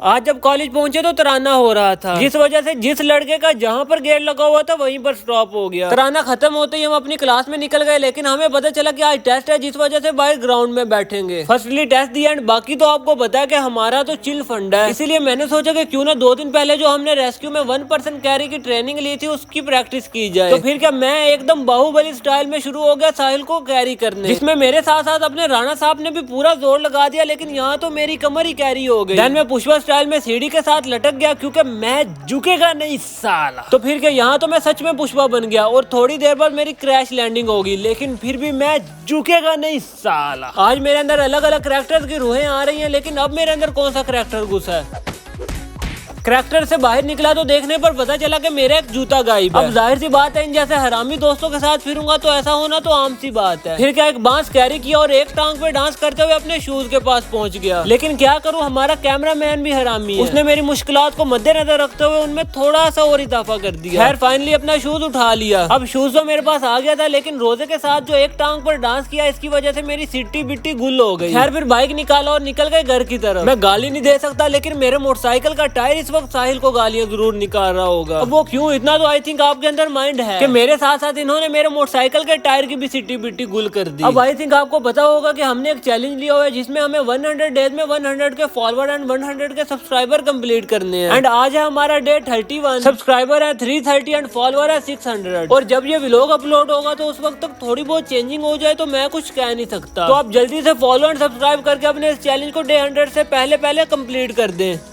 आज जब कॉलेज पहुंचे तो तराना हो रहा था, जिस वजह से जिस लड़के का जहां पर गेट लगा हुआ था वहीं पर स्टॉप हो गया। तराना खत्म होते ही हम अपनी क्लास में निकल गए, लेकिन हमें पता चला कि आज टेस्ट है, जिस वजह से बाहर ग्राउंड में बैठेंगे। फर्स्टली टेस्ट दिया एंड बाकी तो आपको पता है कि हमारा तो चिल फंड है, इसीलिए मैंने सोचा कि क्यों ना 2 दिन पहले जो हमने रेस्क्यू में 1% कैरी की ट्रेनिंग ली थी उसकी प्रैक्टिस की जाए। तो फिर क्या मैं एकदम बाहुबली स्टाइल में शुरू हो गया साहिल को कैरी करने, जिसमें मेरे साथ साथ अपने राणा साहब ने भी पूरा जोर लगा दिया, लेकिन यहाँ तो मेरी कमर ही कैरी हो गई। देन मैं पुष्पा स्टाइल में सीढ़ी के साथ लटक गया, क्योंकि मैं झुकेगा नहीं साला। तो फिर क्या यहाँ तो मैं सच में पुष्पा बन गया और थोड़ी देर बाद मेरी क्रैश लैंडिंग होगी, लेकिन फिर भी मैं झुकेगा नहीं साला। आज मेरे अंदर अलग अलग कैरेक्टर्स की रूहें आ रही हैं, लेकिन अब मेरे अंदर कौन सा कैरेक्टर घुसा है? करैक्टर से बाहर निकला तो देखने पर पता चला कि मेरा एक जूता गायब है। अब जाहिर सी बात है, इन जैसे हरामी दोस्तों के साथ फिरूंगा तो ऐसा होना तो आम सी बात है। फिर क्या एक बांस कैरी किया और एक टांग पे डांस करते हुए अपने शूज के पास पहुंच गया। लेकिन क्या करूं, हमारा कैमरामैन भी हरामी है। उसने मेरी मुश्किलात को मद्देनजर रखते हुए उनमें थोड़ा सा और इजाफा कर दिया। खैर फाइनली अपना शूज उठा लिया। अब शूज तो मेरे पास आ गया था, लेकिन रोजे के साथ जो एक टांग पर डांस किया इसकी वजह से मेरी सिट्टी बिट्टी गुल हो गई। खैर फिर बाइक निकाला और निकल गए घर की तरफ। मैं गाली नहीं दे सकता, लेकिन मेरे मोटरसाइकिल का टायर इस वक्त साहिल को जरूर निकाल रहा होगा। अब वो क्यों, इतना तो आई थिंक आपके अंदर माइंड है कि मेरे साथ साथ इन्होंने मेरे मोटरसाइकिल के टायर की भी सिट्टी बिट्टी गुल कर दी। अब आई थिंक आपको पता होगा कि हमने एक चैलेंज लिया हुआ है, जिसमें हमें 100 डेज में 100 के फॉलोअर एंड 100 के सब्सक्राइबर कंप्लीट करने हैं। एंड आज है हमारा डे 31, सब्सक्राइबर है 330 एंड फॉलोअर है 600। और जब ये व्लॉग अपलोड होगा तो उस वक्त तक थोड़ी बहुत चेंजिंग हो जाए तो मैं कुछ कह नहीं सकता। तो आप जल्दी से फॉलो एंड सब्सक्राइब करके अपने इस चैलेंज को डे 100 से पहले कंप्लीट कर दें।